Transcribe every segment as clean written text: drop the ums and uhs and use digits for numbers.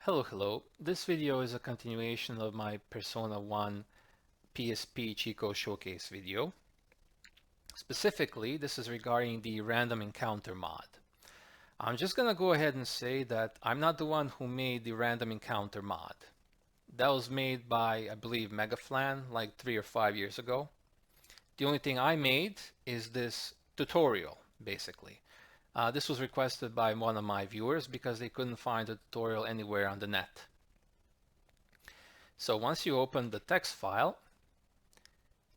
Hello. This video is a continuation of my Persona 1 PSP Chico Showcase video. Specifically, this is regarding the random encounter mod. I'm just gonna go ahead and say that I'm not the one who made the random encounter mod. That was made by, I believe, Megaflan like 3 or 5 years ago. The only thing I made is this tutorial, basically. This was requested by one of my viewers because they couldn't find a tutorial anywhere on the net. So once you open the text file,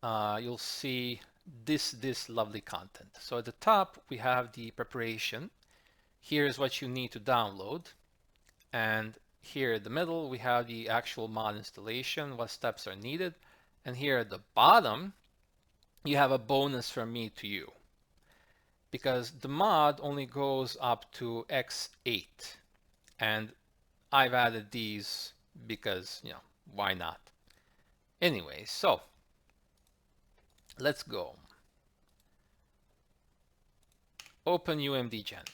you'll see this lovely content. So at the top, we have the preparation. Here's what you need to download. And here in the middle, we have the actual mod installation, what steps are needed. And here at the bottom, you have a bonus from me to you, because the mod only goes up to X8, and I've added these because, why not? Anyway, so let's go. Open UMDGen.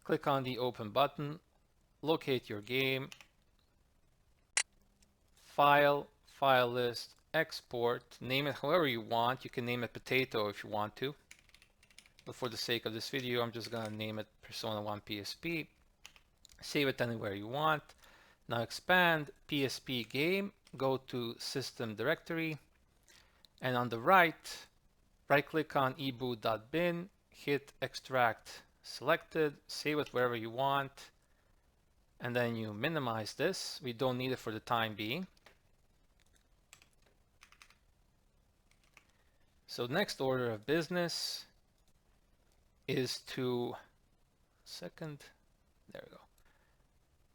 Click on the open button, locate your game, file list, export, name it however you want. You can name it potato if you want to, but for the sake of this video, I'm just gonna name it Persona 1 PSP. Save it anywhere you want. Now expand PSP game, go to system directory, and on the right click on eboot.bin, hit extract selected, save it wherever you want, and then you minimize this. We don't need it for the time being. So next order of business is to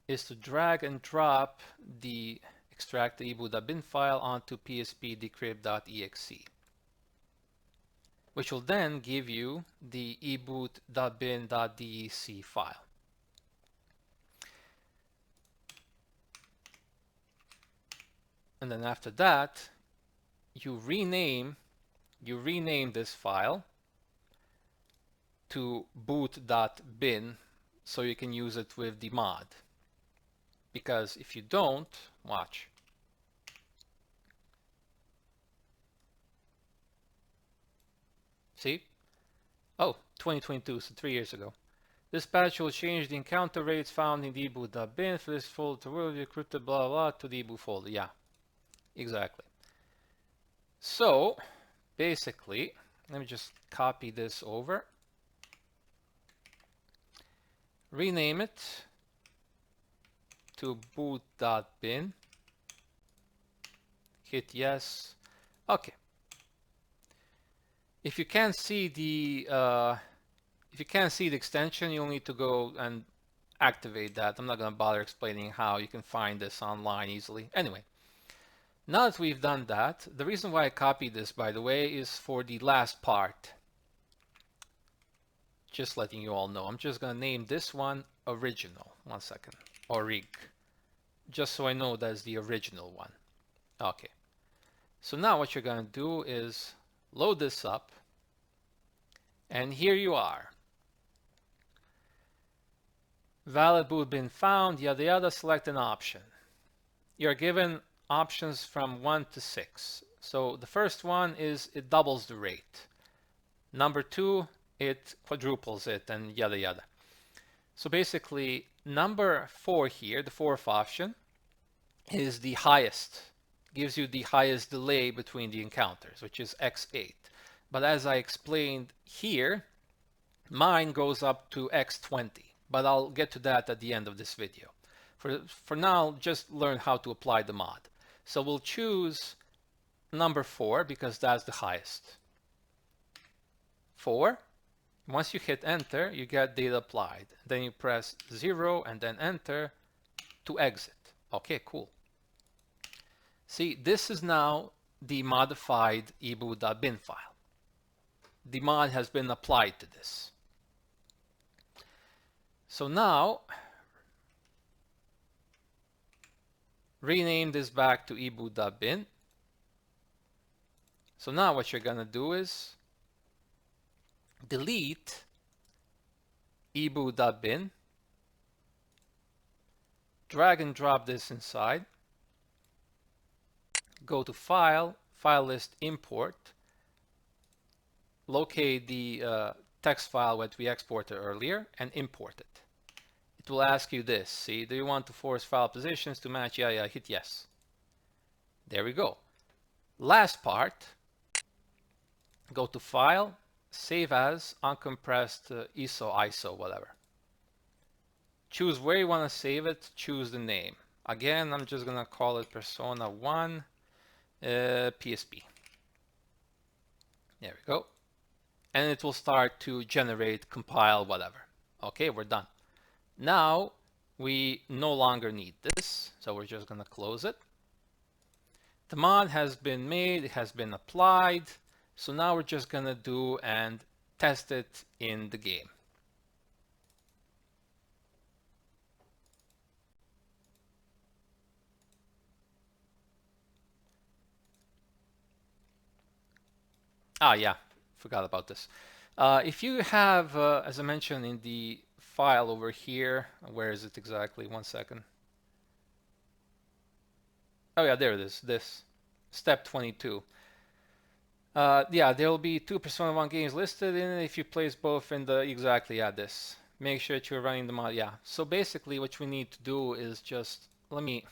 is to drag and drop the extract the eboot.bin file onto psp-decrypt.exe, which will then give you the eboot.bin.dec file. And then after that, you rename this file to boot.bin so you can use it with the mod. Because if you don't, watch. See? Oh, 2022, so 3 years ago. This patch will change the encounter rates found in the eboot.bin for this folder will be encrypted blah blah to the eboot folder. Yeah, exactly. So basically, let me just copy this over, rename it to boot.bin, hit yes. Okay. If you can't see the extension, you'll need to go and activate that. I'm not going to bother explaining how you can find this online easily. Anyway, now that we've done that, the reason why I copied this, by the way, is for the last part. Just letting you all know. I'm just going to name this one original. 1 second. Orig. Just so I know that's the original one. Okay. So now what you're going to do is load this up. And here you are. Valid boot bin found, yada yada, select an option. You're given options from 1 to 6. So the first one is it doubles the rate. Number 2, it quadruples it, and yada yada. So basically, number 4 here, the 4th option, is the highest. Gives you the highest delay between the encounters, which is X8. But as I explained here, mine goes up to X20. But I'll get to that at the end of this video. For now, just learn how to apply the mod. So we'll choose number 4 because that's the highest. 4. Once you hit enter, you get data applied. Then you press 0 and then enter to exit. Okay, cool. See, this is now the modified eboot.bin file. The mod has been applied to this. So now, rename this back to eboot.bin. So now what you're going to do is delete ebu.bin, drag and drop this inside, go to File, File List, Import, locate the text file that we exported earlier, and import it. It will ask you this, see, do you want to force file positions to match? Yeah, hit yes. There we go. Last part, go to File, Save As, Uncompressed, ISO, whatever. Choose where you want to save it, choose the name. Again, I'm just going to call it Persona 1 PSP. There we go. And it will start to generate, compile, whatever. Okay, we're done. Now, we no longer need this, so we're just going to close it. The mod has been made, it has been applied, so now we're just going to do and test it in the game. Ah, yeah, forgot about this. If you have, as I mentioned in the file over here, where is it exactly? 1 second. Oh yeah, there it is, this, step 22. Yeah, there will be 2 Persona 1 games listed in it if you place both in the, exactly, yeah, this. Make sure that you're running the mod, yeah. So basically what we need to do is just, let me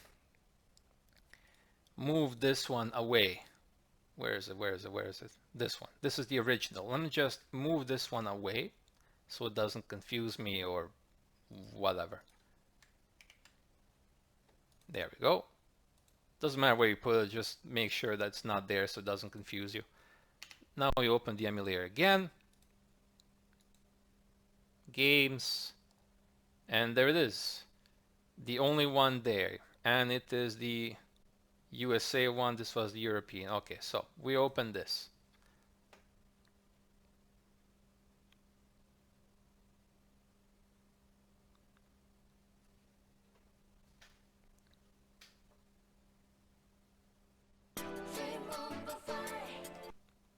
move this one away. Where is it? This one. This is the original. Let me just move this one away so it doesn't confuse me or whatever. There we go. Doesn't matter where you put it, just make sure that's not there so it doesn't confuse you. Now we open the emulator again. Games. And there it is. The only one there. And it is the USA one. This was the European. Okay, so we open this.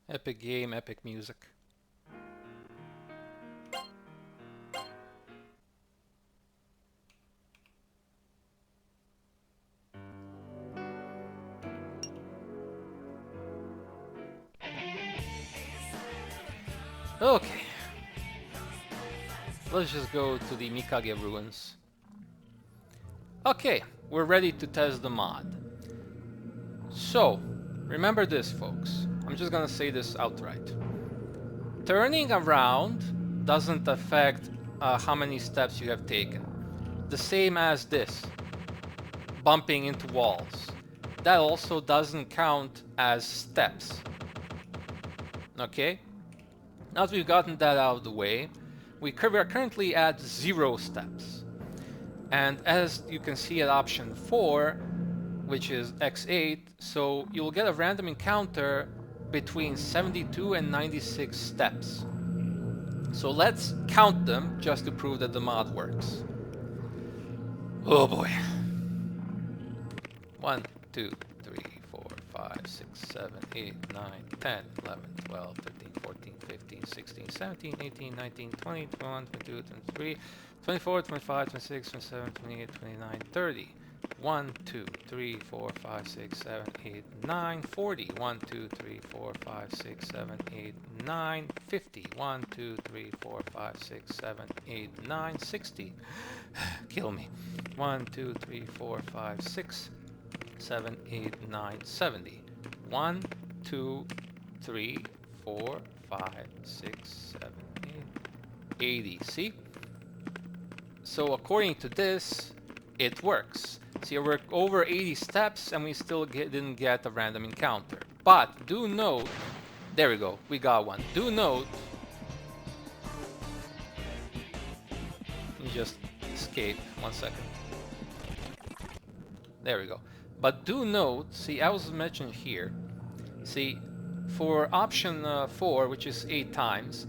Epic game, epic music. Okay. Let's just go to the Mikage ruins. Okay, we're ready to test the mod. So, remember this, folks. I'm just gonna say this outright. Turning around doesn't affect how many steps you have taken. The same as this, bumping into walls. That also doesn't count as steps. Okay? Now that we've gotten that out of the way, we are currently at 0 steps. And as you can see at option 4, which is X8, so you'll get a random encounter between 72 and 96 steps. So let's count them just to prove that the mod works. Oh boy. 1, 2, 3, 4, 5, 6, 7, 8, 9, 10, 11, 12, 13, 14, 15, 16, 17, 18, 19, 20, 21, 22, 23, 24, 25, 26, 27, 28, 29, 30. 1, 2, 3, 4, 5, 6, 7, 8, 9, 40. 1, 2, 3, 4, 5, 6, 7, 8, 9, 50. 1, 2, 3, 4, 5, 6, 7, 8, 9, 60. Kill me. 1, 2, 3, 4, 5, 6, 7, 8, 9, 70. 1, 2, 3, 4, 5, 6, 7, 8, 80. See? So according to this, it works. See, we're over 80 steps and we still didn't get a random encounter. But do note, there we go, we got one. Do note, let me just escape 1 second. There we go. But do note, see, I was mentioned here, see, for option 4, which is 8 times,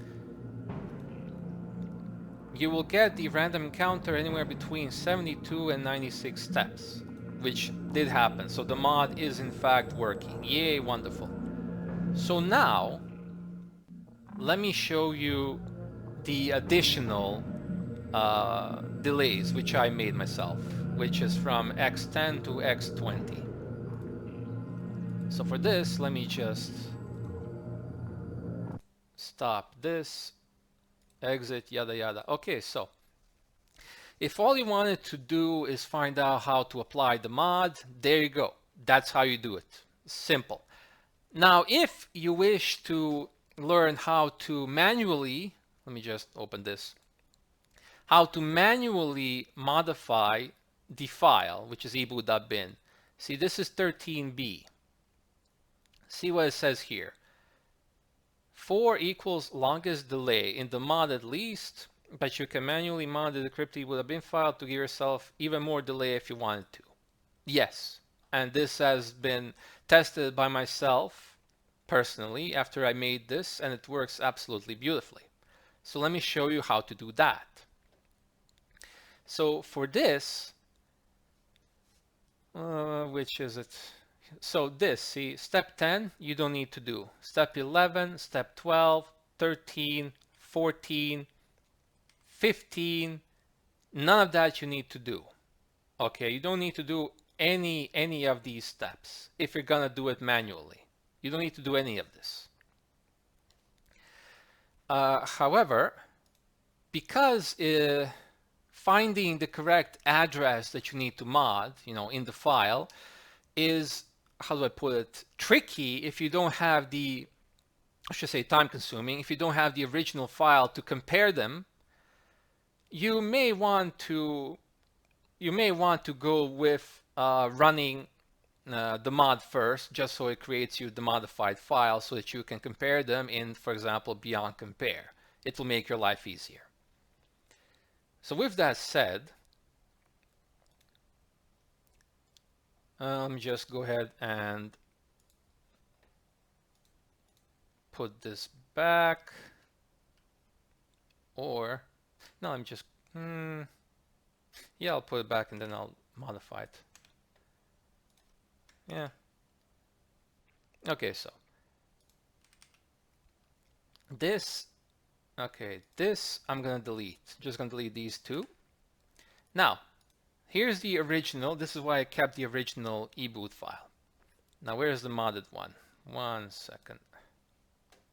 you will get the random encounter anywhere between 72 and 96 steps, which did happen. So the mod is in fact working. Yay, wonderful. So now, let me show you the additional delays, which I made myself, which is from x10 to x20. So for this, let me just stop this, exit, yada yada. Okay, so if all you wanted to do is find out how to apply the mod, there you go. That's how you do it. Simple. Now, if you wish to learn how to manually, let me just open this, how to manually modify the file, which is eboot.bin. See, this is 13b. See what it says here. 4 equals longest delay in the mod at least, but you can manually mod the decrypted with a bin file to give yourself even more delay if you wanted to. Yes, and this has been tested by myself personally after I made this, and it works absolutely beautifully. So let me show you how to do that. So for this, which is it? So this, see, step 10, you don't need to do. Step 11, step 12, 13, 14, 15, none of that you need to do. Okay, you don't need to do any of these steps if you're gonna do it manually. You don't need to do any of this. However, because finding the correct address that you need to mod, in the file is, how do I put it, tricky if you don't have the, I should say time consuming, if you don't have the original file to compare them, you may want to go with running the mod first, just so it creates you the modified file so that you can compare them in, for example, Beyond Compare. It will make your life easier. So with that said, just go ahead and put this back, or no, I'm just yeah, I'll put it back and then I'll modify it. Yeah. Okay, so this, okay, this I'm gonna delete. Just gonna delete these two. Now, here's the original. This is why I kept the original eboot file. Now, where's the modded one? 1 second.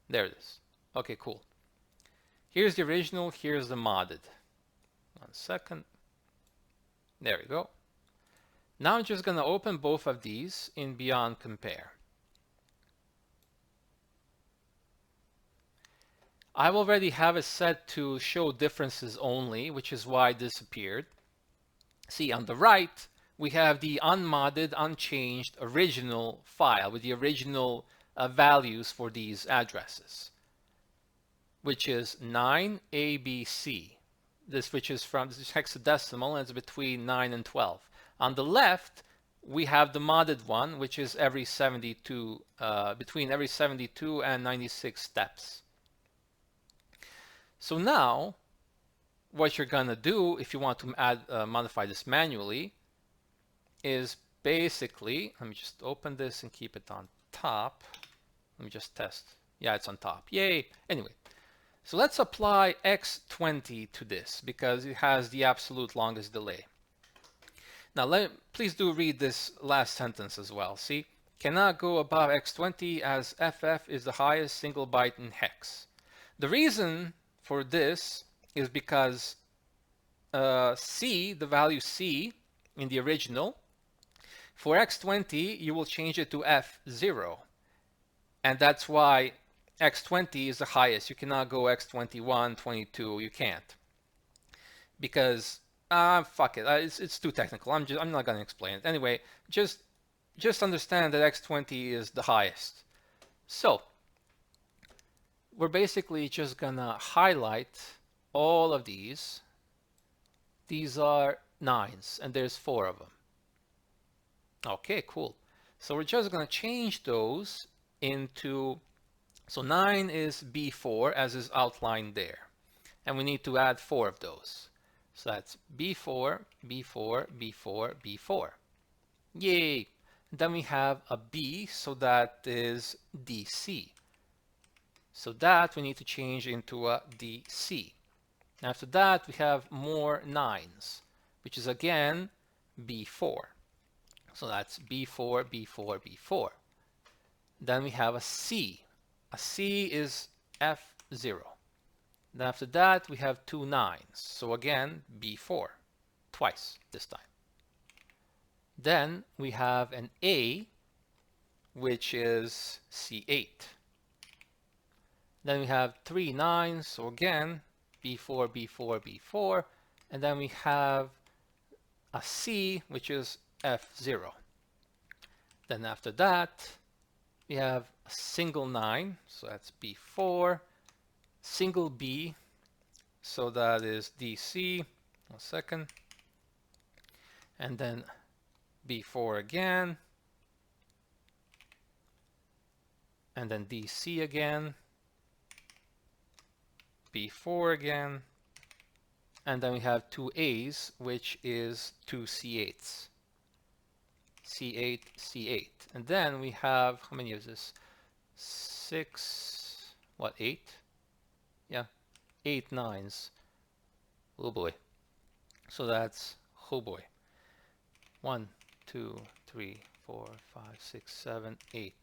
There it is. Okay, cool. Here's the original, here's the modded. 1 second. There we go. Now I'm just gonna open both of these in Beyond Compare. I already have it set to show differences only, which is why this appeared. See, on the right, we have the unmodded, unchanged original file with the original values for these addresses, which is 9ABC. This which is from, this is hexadecimal, and it's between 9 and 12. On the left, we have the modded one, which is every 72, between every 72 and 96 steps. So now, what you're gonna do if you want to add modify this manually is basically, let me just open this and keep it on top. Let me just test. Yeah, it's on top. Yay! Anyway, so let's apply x20 to this because it has the absolute longest delay. Now, please do read this last sentence as well. See, cannot go above x20 as FF is the highest single byte in hex. The reason for this is because C, the value C in the original, for x20 you will change it to F0, and that's why x20 is the highest. You cannot go x21, 22. You can't, because fuck it, it's too technical. I'm not gonna explain it anyway. Just understand that x20 is the highest. So we're basically just gonna highlight all of these. These are 9s, and there's 4 of them. Okay, cool. So we're just gonna change those into, so 9 is B4 as is outlined there, and we need to add 4 of those. So that's B4, B4, B4, B4. Yay! Then we have a B, so that is DC. So that we need to change into a DC. After that, we have more 9s, which is again B4. So that's B4, B4, B4. Then we have a C. A C is F0. Then after that, we have two 9s. So again, B4, twice this time. Then we have an A, which is C8. Then we have three 9s, so again, B4, B4, B4. And then we have a C, which is F0. Then after that, we have a single 9, so that's B4, single B, so that is DC, 1 second, and then B4 again, and then DC again, B4 again, and then we have two A's, which is two C8s. C8, C8. And then we have, how many is this? 6, what, 8? Yeah, 8 9s. Oh boy. So that's, oh boy. 1, 2, 3, 4, 5, 6, 7, 8.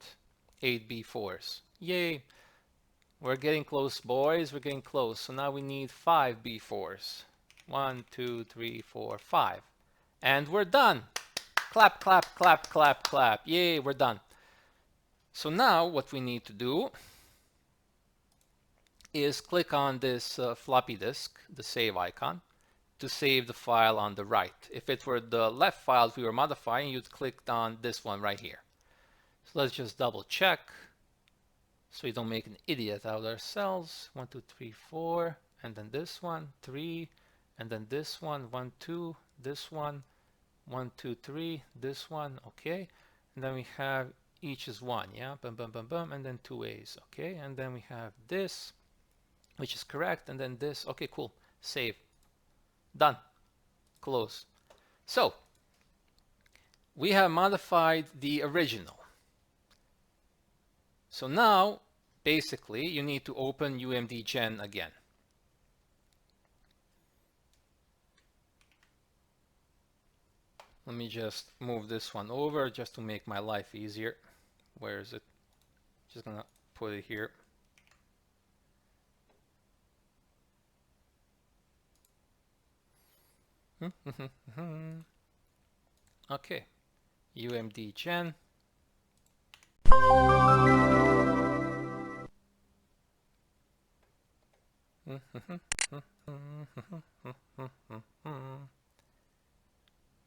8 B4s. Yay! We're getting close, boys. We're getting close. So now we need 5 B4s. 1, 2, 3, 4, 5. And we're done. Clap, clap, clap, clap, clap. Yay, we're done. So now what we need to do is click on this floppy disk, the save icon, to save the file on the right. If it were the left files we were modifying, you'd click on this one right here. So let's just double check so we don't make an idiot out of ourselves. 1, 2, 3, 4, and then this one, 3, and then this one, 1, 2, this one, 1, 2, 3, this one, okay. And then we have each is 1, yeah, bum, bum, bum, bum, and then 2 A's, okay. And then we have this, which is correct, and then this, okay, cool, save, done, close. So we have modified the original. So now, basically, you need to open UMD Gen again. Let me just move this one over just to make my life easier. Where is it? Just gonna put it here. Okay, UMD Gen.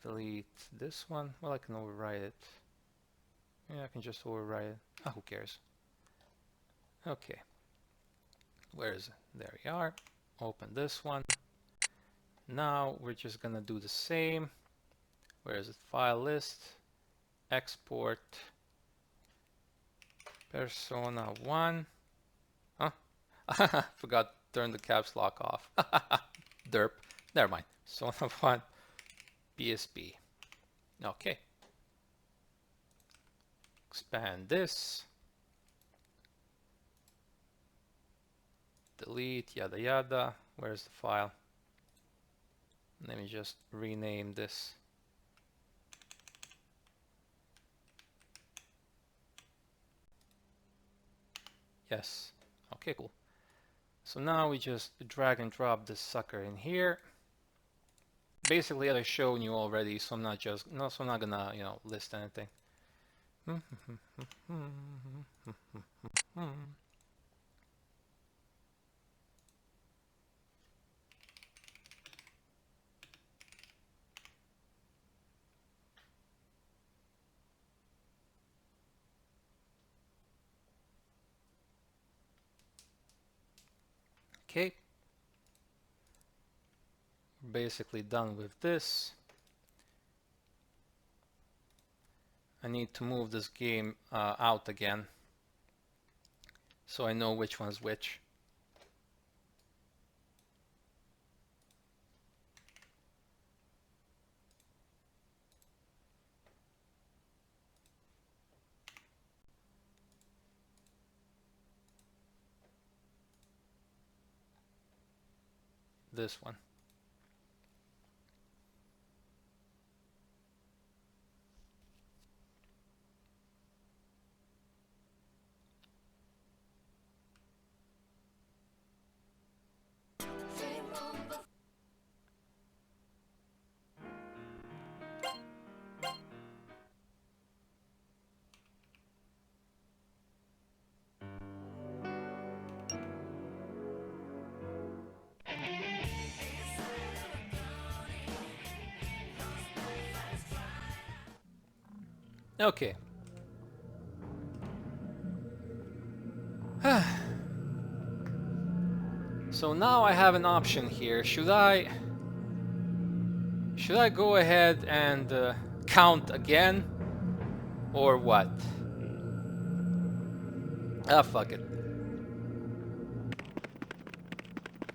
Delete this one. Well, I can overwrite it. Yeah, I can just overwrite it. Ah, who cares? Okay. Where is it? There we are. Open this one. Now we're just gonna do the same. Where is it? File list. Export. Persona 1. Huh? Forgot to turn the caps lock off. Derp. Never mind. Persona 1. PSP. Okay. Expand this. Delete, yada yada. Where's the file? Let me just rename this. Yes. Okay, cool. So now we just drag and drop this sucker in here. Basically, I've shown you already, so I'm not gonna, list anything. Okay. Basically done with this. I need to move this game out again so I know which one's which. this one. Okay. So now I have an option here. Should I go ahead and count again, or what? Ah, fuck it.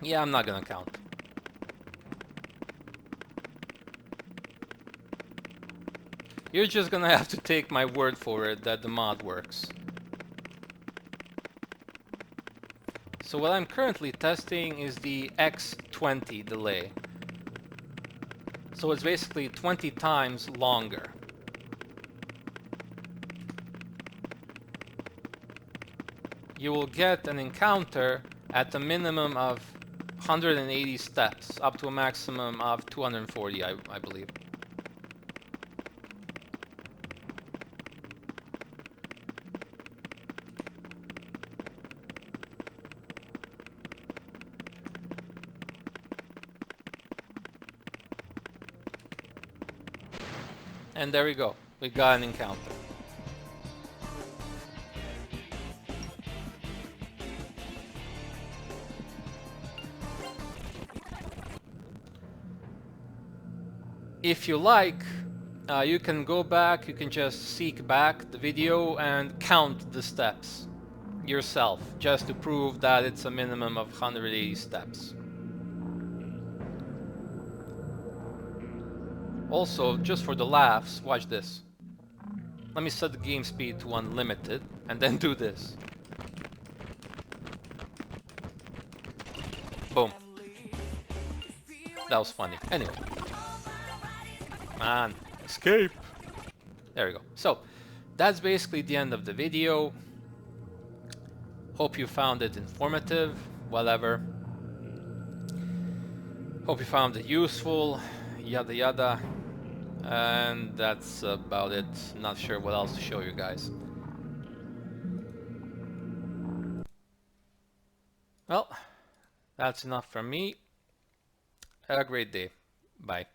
Yeah, I'm not gonna count. You're just gonna have to take my word for it that the mod works. So what I'm currently testing is the X20 delay. So it's basically 20 times longer. You will get an encounter at a minimum of 180 steps, up to a maximum of 240, I believe. And there we go. We got an encounter. If you like, you can go back, you can just seek back the video and count the steps yourself, just to prove that it's a minimum of 180 steps. Also, just for the laughs, watch this. Let me set the game speed to unlimited, and then do this. Boom. That was funny. Anyway. Man, escape! There we go. So, that's basically the end of the video. Hope you found it informative, whatever. Hope you found it useful, yada yada. And that's about it. Not sure what else to show you guys. Well, that's enough from me. Have a great day. Bye.